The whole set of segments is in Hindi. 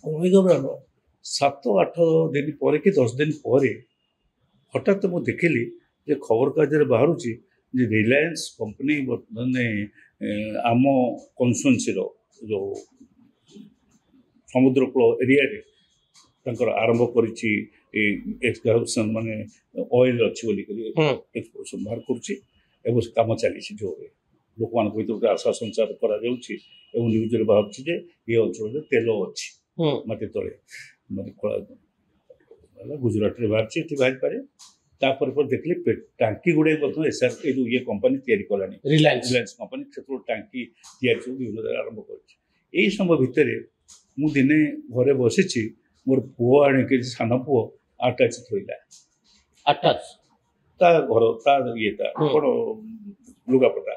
ରହିଗଲାର 7-8 दिन पर कि 10 दिन पर हठात मु देखिली जे खबर कागज बाहर जे रिलायंस कंपनी माने आम कन्स्टिट्यूएंसी जो समुद्रकूल एरिया रे आरंभ करिछि एक्सप्लोरेशन माने ऑयल अच्छी बोली एक्सप्लोरेशन बाहर करुच्ची एवं काम चली जोरे लोक मान भर आशा संचार करा न्यूज बाहर जे ये अंचल तेल अच्छी माटी तले माने गुजरात रे बाहर बाहर पारे तापर पर देखली टांकी गुड़े एसआर जो ये कंपनी तैयारी कलानी रिलायंस कंपनी से टांकी तैयारी विभिन्न आरंभ कर समय भितर मु दिने घरे बसी मोर पुओ आणिक सान पुओ आटाच थोला अटैच ता घर ता ये कौन लुगापटा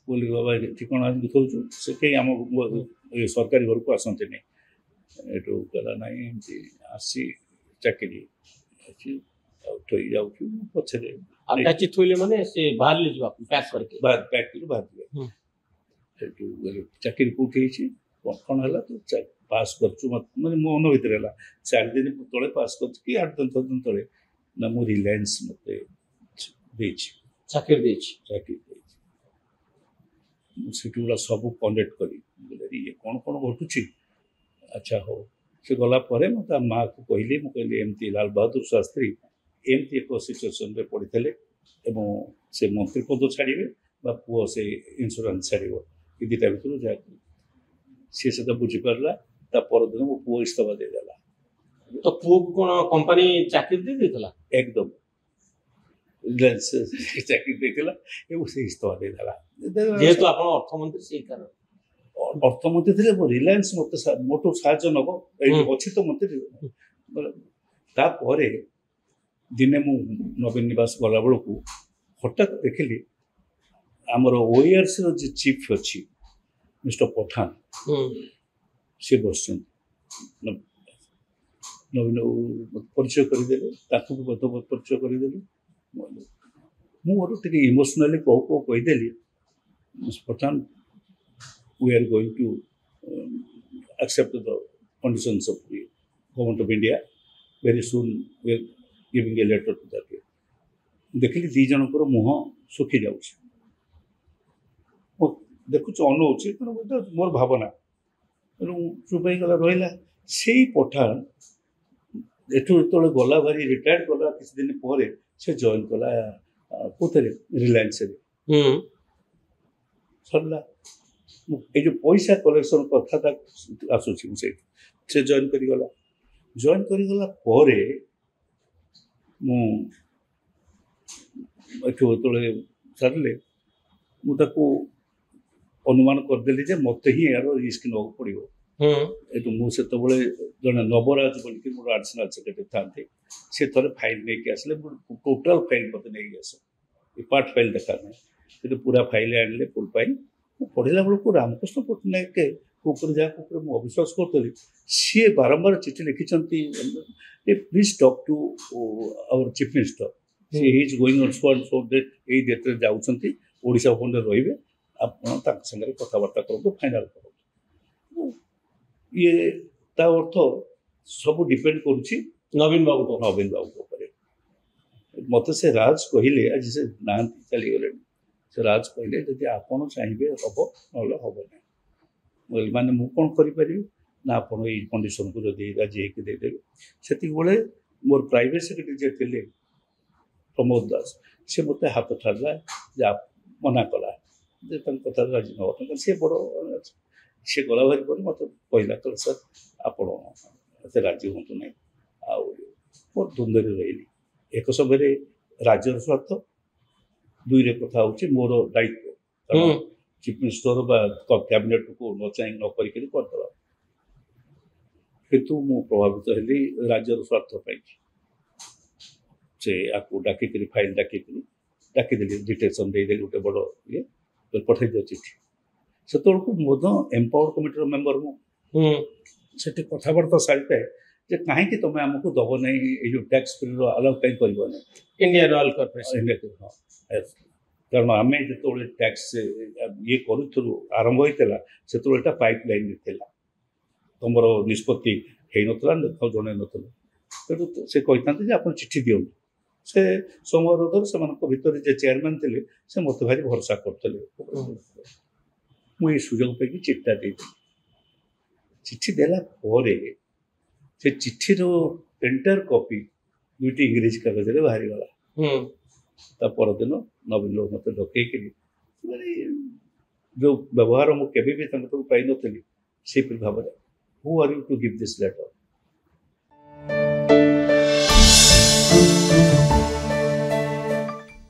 बोली बाबा कौन दिखाऊ से कहीं आम सरकारी घर को आसती नहीं एटू कहला ना आसी चाकरी थोई जाऊँ पछे अटैच थोइले माने से बाहर ले जवा पैक करके पैक कर बाहर दिए एटू चाकरी कोठी कौन है तो पास कर मैं मो मन भर है 4 दिन तले पास कर 8-10 दिन तले ना मो रिलायंस मत चाकरी गुड़ा सब कनेक्ट करी ये कौन कौन घटुची अच्छा हो से गला मत माँ को कहली मुझे एमती लाल बहादुर शास्त्री एमती एक सिचुएसन पड़ते से मंत्री पद छाड़े पुओ से इंश्योरेंस छाड़ ये दुटा भर जा सी से बुझीपारा दिन मो पुओ इस्तीफा देदेला तो पुओ को कौन कंपनी चाकरी दे देला एकदम चाकरी देदेला से इस्तीफा देदेला जेहेतु आप अर्थमंत्री से कारण अर्थमंत्री थे रिलायंस मत मोटू साहय नब अच्छी तो मंत्री दिने मु नवीन निवास गला बेलू हठात देखिली आमर ओआरसी जो चीफ अच्छी मिस्टर पठान सी बस नवीन परिचय करदे परिचय करदे मुझे इमोशनाली कौ कहीदेली पठान we are going to accept the conditions of the government of India very soon we are giving a letter to that देखिली दी जनकर मुह सुखी जाऊँ देखु अनौचे गोटे मोर भावना तेणु चुप गला रहा से पठान एठू जो गला भारी रिटायर्ड कला किसी दिन पर से जॉइन कला कौन रिलायंस सरला ये जो पैसा कलेक्शन कथा आसूसी से जॉइन करगला जॉइन करगला जो सारे मुझे अनुमान करदेली जे मत ही यार रिस्क ना पड़ो ये मुझे जड़े नवराज बोलिक मोर एडिशनल सेक्रेटरी था सी थे फाइल नहीं आसले टोटाल फाइल मत नहीं आस पार्ट फाइल देखा ना पूरा फाइल आने फुल फाइल पढ़ला बेलू रामकृष्ण पट्टनायक जहाँ मुझे अविश्वास करी सी बारंबार चिठी लिखिं please talk to our chief minister she is going on so date यही डेट जाऊँगी ओडिशा भवन में रे आप सागर कथबार्ता करूँ फाइनाल करूँ ये अर्थ सब डिपेंड करुच्ची नवीन बाबू मत से राज कहले आज से ना चलीगले से राज कहले जब आपड़ चाहिए हम ना हम ना माने मुझे कौन करें ना आप कंडीशन को जब राजी होदेवे से मोर प्राइवेट सेक्रेटरी जे थे प्रमोद दास से मत हाथ ठाड़ा जे आप मना कला कथा राजी ना सी बड़ सी गला भारी पर मत कहला कह सर आप राजी हूँ ना मोर द्वंद्व रही एक समय राज्यर स्वार्थ दुईरे कथा हूँ मोर दायित्व चीफ मिनिस्टर कैबिनेट को न चाह न करदे किंतु मु प्रभावित हेली राज्यर स्वार्थ से आपको डाकिक फाइल डाकिदेली डिटेक्शन देदेली गोटे बड़ ये पठे दियो चिठी से एम्पावर्ड कमिटी मेम्बर मुझे कथबार्ता सारी जे कहीं तुम आमको दब नहीं ये जो टैक्स फ्री अलाउ कहीं कर इंडियन ऑयल कॉर्पोरेशन कारण आम जो टैक्स ये करूँ आरंभ होता से पाइपलाइन थी तुम निष्पत्ति ହେଇନଥିଲା ଜଣେଇ ନଥିଲେ ତେଣୁ ସେ କହିଥାନ୍ତି ଯେ ଆପଣ ଚିଠି ଦିଅନ୍ତୁ ସେ ସମାରୋଧରେ ସେମାନଙ୍କ ଭିତରେ ଯେ ଚେୟାରମ୍ୟାନ୍ ଥିଲେ ସେ ମୋତେ ଭାରି ଭରସା କରୁଥିଲେ ମୁଁ ଏଇ ସୁଯୋଗ ପାଇକି ଚିଠିଟା ଦେଇଥିଲି ଚିଠି ଦେଲା ପରେ ସେ ଚିଠିର ଏଣ୍ଟାର କପି 2ଟି ଇଂରେଜୀ କାଗଜରେ ବାହାରିଗଲା ତା ପରଦିନ ନବୀନ ବାବୁ ମୋତେ ଡକେଇକିରି ମାନେ ଯେଉଁ ବ୍ୟବହାର ମୁଁ କେବେ ବି ତାଙ୍କ ପାଖକୁ ପାଇନଥିଲି ସେପରି ଭାବରେ who are you to give this letter